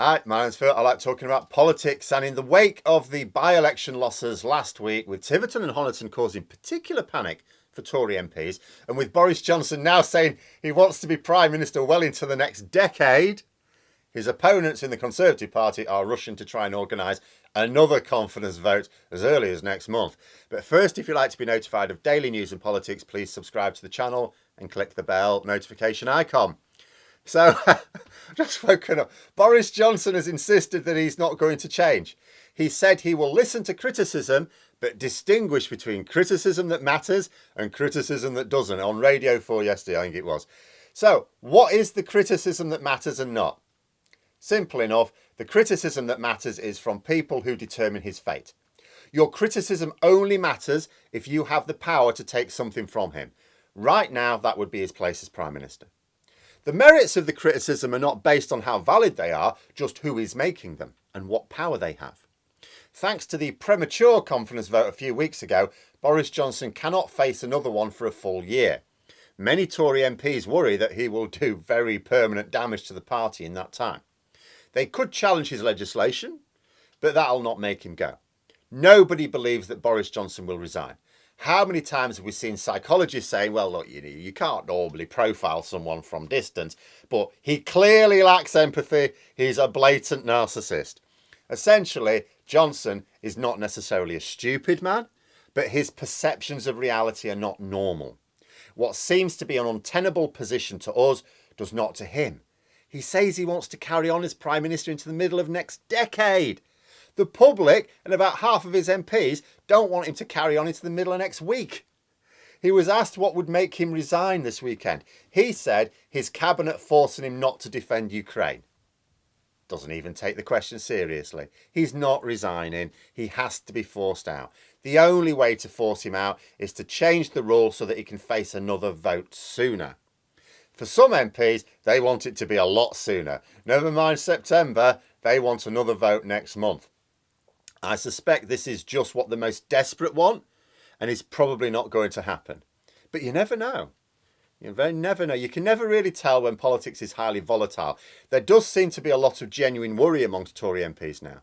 Hi, my name's Phil. I like talking about politics, and in the wake of the by-election losses last week, with Tiverton and Honiton causing particular panic for Tory MPs, and with Boris Johnson now saying he wants to be Prime Minister well into the next decade, his opponents in the Conservative Party are rushing to try and organise another confidence vote as early as next month. But first, if you'd like to be notified of daily news and politics, please subscribe to the channel and click the bell notification icon. So, just woken up. Boris Johnson has insisted that he's not going to change. He said he will listen to criticism, but distinguish between criticism that matters and criticism that doesn't. On Radio 4 yesterday, I think it was. So, what is the criticism that matters and not? Simple enough, the criticism that matters is from people who determine his fate. Your criticism only matters if you have the power to take something from him. Right now, that would be his place as Prime Minister. The merits of the criticism are not based on how valid they are, just who is making them and what power they have. Thanks to the premature confidence vote a few weeks ago, Boris Johnson cannot face another one for a full year. Many Tory MPs worry that he will do very permanent damage to the party in that time. They could challenge his legislation, but that'll not make him go. Nobody believes that Boris Johnson will resign. How many times have we seen psychologists saying, well, look, you can't normally profile someone from distance, but he clearly lacks empathy. He's a blatant narcissist. Essentially, Johnson is not necessarily a stupid man, but his perceptions of reality are not normal. What seems to be an untenable position to us does not to him. He says he wants to carry on as Prime Minister into the middle of next decade. The public and about half of his MPs don't want him to carry on into the middle of next week. He was asked what would make him resign this weekend. He said his cabinet forcing him not to defend Ukraine. Doesn't even take the question seriously. He's not resigning. He has to be forced out. The only way to force him out is to change the rules so that he can face another vote sooner. For some MPs, they want it to be a lot sooner. Never mind September, they want another vote next month. I suspect this is just what the most desperate want, and is probably not going to happen. But you never know. You never know. You can never really tell when politics is highly volatile. There does seem to be a lot of genuine worry amongst Tory MPs now.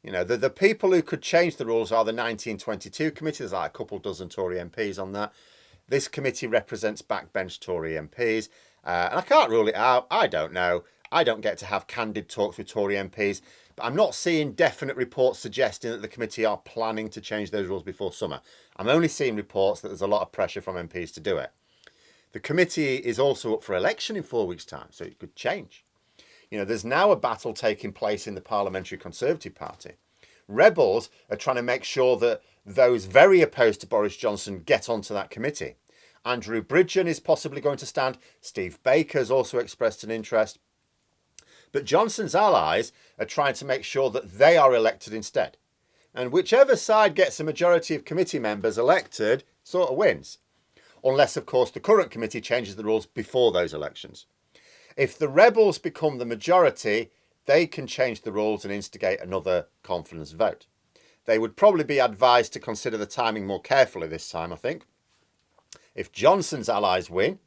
You know, the people who could change the rules are the 1922 committee. There's like a couple dozen Tory MPs on that. This committee represents backbench Tory MPs. And I can't rule it out. I don't know. I don't get to have candid talks with Tory MPs. But I'm not seeing definite reports suggesting that the committee are planning to change those rules before summer. I'm only seeing reports that there's a lot of pressure from MPs to do it. The committee is also up for election in 4 weeks' time, so it could change. You know, there's now a battle taking place in the Parliamentary Conservative Party. Rebels are trying to make sure that those very opposed to Boris Johnson get onto that committee. Andrew Bridgen is possibly going to stand. Steve Baker's also expressed an interest. But Johnson's allies are trying to make sure that they are elected instead. And whichever side gets a majority of committee members elected sort of wins. Unless, of course, the current committee changes the rules before those elections. If the rebels become the majority, they can change the rules and instigate another confidence vote. They would probably be advised to consider the timing more carefully this time, I think. If Johnson's allies win,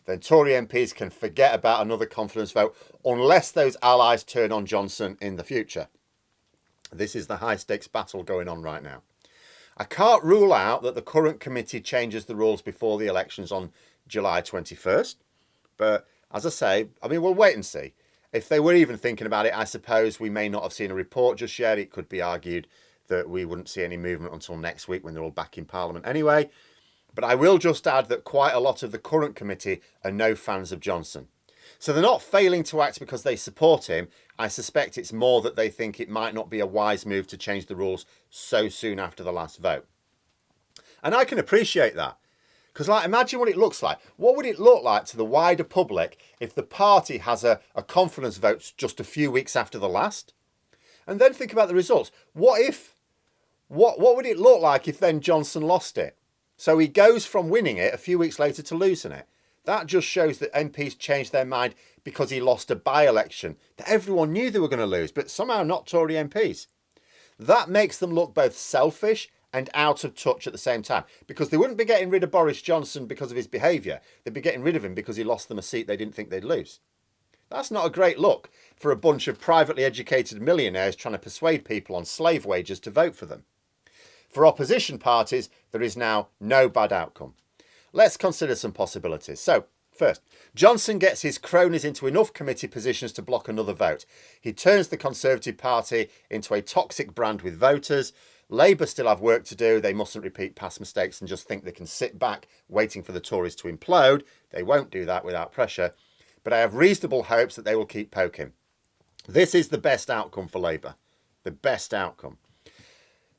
then Tory MPs can forget about another confidence vote unless those allies turn on Johnson in the future. This is the high-stakes battle going on right now. I can't rule out that the current committee changes the rules before the elections on July 21st. But as I say, we'll wait and see. If they were even thinking about it, I suppose we may not have seen a report just yet. It could be argued that we wouldn't see any movement until next week when they're all back in Parliament anyway. But I will just add that quite a lot of the current committee are no fans of Johnson. So they're not failing to act because they support him. I suspect it's more that they think it might not be a wise move to change the rules so soon after the last vote. And I can appreciate that. Because imagine what it looks like. What would it look like to the wider public if the party has a confidence vote just a few weeks after the last? And then think about the results. What would it look like if then Johnson lost it? So he goes from winning it a few weeks later to losing it. That just shows that MPs changed their mind because he lost a by-election that everyone knew they were going to lose, but somehow not Tory MPs. That makes them look both selfish and out of touch at the same time, because they wouldn't be getting rid of Boris Johnson because of his behaviour. They'd be getting rid of him because he lost them a seat they didn't think they'd lose. That's not a great look for a bunch of privately educated millionaires trying to persuade people on slave wages to vote for them. For opposition parties, there is now no bad outcome. Let's consider some possibilities. So, first, Johnson gets his cronies into enough committee positions to block another vote. He turns the Conservative Party into a toxic brand with voters. Labour still have work to do. They mustn't repeat past mistakes and just think they can sit back waiting for the Tories to implode. They won't do that without pressure. But I have reasonable hopes that they will keep poking. This is the best outcome for Labour. The best outcome.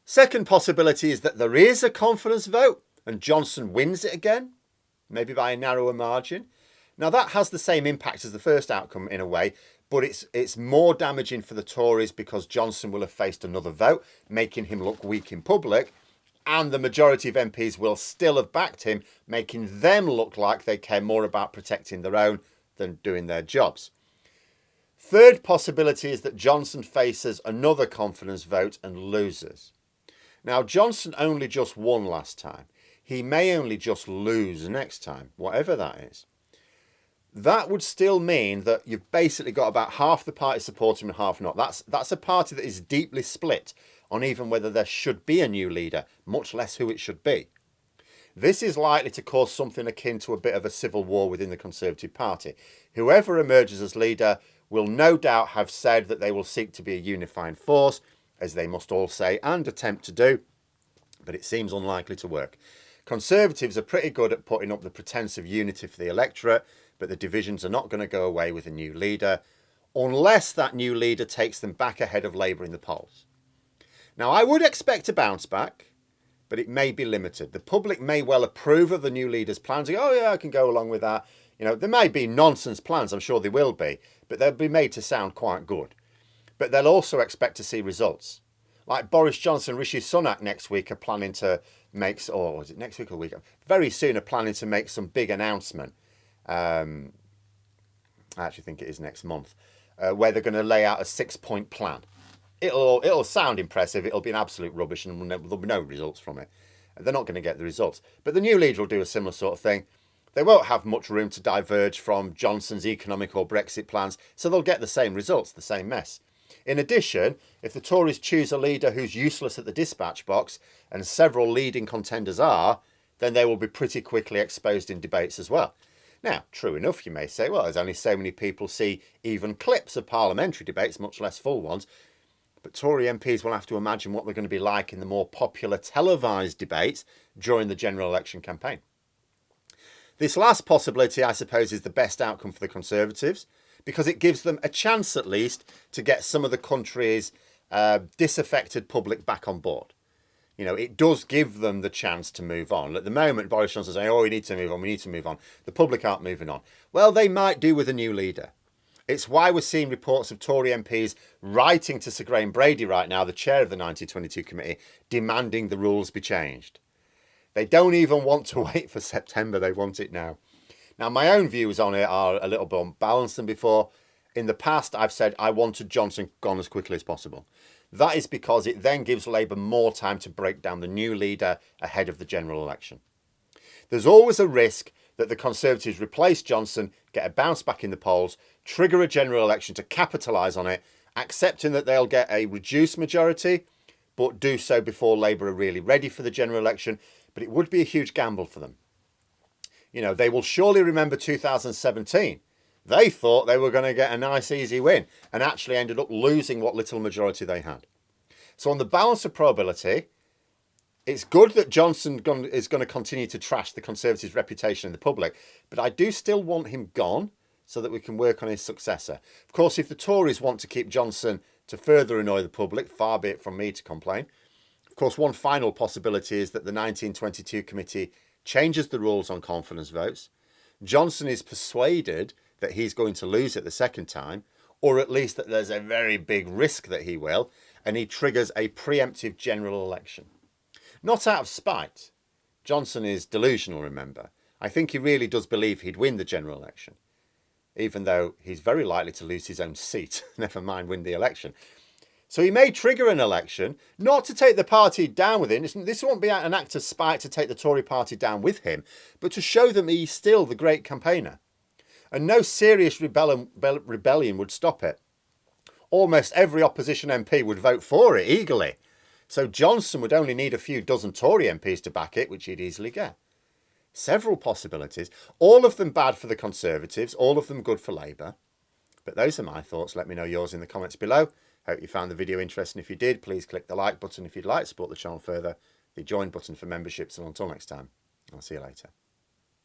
Second possibility is that there is a confidence vote and Johnson wins it again, maybe by a narrower margin. Now that has the same impact as the first outcome in a way, but it's more damaging for the Tories because Johnson will have faced another vote, making him look weak in public, and the majority of MPs will still have backed him, making them look like they care more about protecting their own than doing their jobs. Third possibility is that Johnson faces another confidence vote and loses. Now, Johnson only just won last time. He may only just lose next time, whatever that is. That would still mean that you've basically got about half the party supporting him and half not. That's a party that is deeply split on even whether there should be a new leader, much less who it should be. This is likely to cause something akin to a bit of a civil war within the Conservative Party. Whoever emerges as leader will no doubt have said that they will seek to be a unifying force, as they must all say and attempt to do, but it seems unlikely to work. Conservatives are pretty good at putting up the pretense of unity for the electorate, but the divisions are not going to go away with a new leader, unless that new leader takes them back ahead of Labour in the polls. Now, I would expect a bounce back, but it may be limited. The public may well approve of the new leader's plans. Oh yeah, I can go along with that. You know, there may be nonsense plans, I'm sure they will be, but they'll be made to sound quite good. But they'll also expect to see results. Like Boris Johnson and Rishi Sunak next week are planning to make, or is it next week or week? Very soon are planning to make some big announcement. I actually think it is next month, where they're going to lay out a 6-point plan. It'll sound impressive. It'll be an absolute rubbish and there'll be no results from it. They're not going to get the results. But the new leader will do a similar sort of thing. They won't have much room to diverge from Johnson's economic or Brexit plans, so they'll get the same results, the same mess. In addition, if the Tories choose a leader who's useless at the dispatch box, and several leading contenders are, then they will be pretty quickly exposed in debates as well. Now, true enough, you may say, well, there's only so many people see even clips of parliamentary debates, much less full ones. But Tory MPs will have to imagine what they're going to be like in the more popular televised debates during the general election campaign. This last possibility, I suppose, is the best outcome for the Conservatives, because it gives them a chance, at least, to get some of the country's disaffected public back on board. You know, it does give them the chance to move on. At the moment, Boris Johnson's saying, oh, we need to move on. The public aren't moving on. Well, they might do with a new leader. It's why we're seeing reports of Tory MPs writing to Sir Graham Brady right now, the chair of the 1922 committee, demanding the rules be changed. They don't even want to wait for September. They want it now. Now, my own views on it are a little bit unbalanced than before. In the past, I've said I wanted Johnson gone as quickly as possible. That is because it then gives Labour more time to break down the new leader ahead of the general election. There's always a risk that the Conservatives replace Johnson, get a bounce back in the polls, trigger a general election to capitalise on it, accepting that they'll get a reduced majority, but do so before Labour are really ready for the general election. But it would be a huge gamble for them. You know, they will surely remember 2017. They thought they were going to get a nice, easy win and actually ended up losing what little majority they had. So on the balance of probability, it's good that Johnson is going to continue to trash the Conservatives' reputation in the public, but I do still want him gone so that we can work on his successor. Of course, if the Tories want to keep Johnson to further annoy the public, far be it from me to complain. Of course, one final possibility is that the 1922 committee changes the rules on confidence votes. Johnson is persuaded that he's going to lose it the second time, or at least that there's a very big risk that he will, and he triggers a preemptive general election. Not out of spite. Johnson is delusional, remember. I think he really does believe he'd win the general election, even though he's very likely to lose his own seat, never mind win the election. So he may trigger an election, not to take the party down with him. This won't be an act of spite to take the Tory party down with him, but to show them he's still the great campaigner. and no serious rebellion would stop it. Almost every opposition MP would vote for it eagerly. So Johnson would only need a few dozen Tory MPs to back it, which he'd easily get. Several possibilities, all of them bad for the Conservatives, all of them good for Labour. But those are my thoughts. Let me know yours in the comments below. Hope you found the video interesting. If you did, please click the like button if you'd like to support the channel further, the join button for memberships, and until next time, I'll see you later.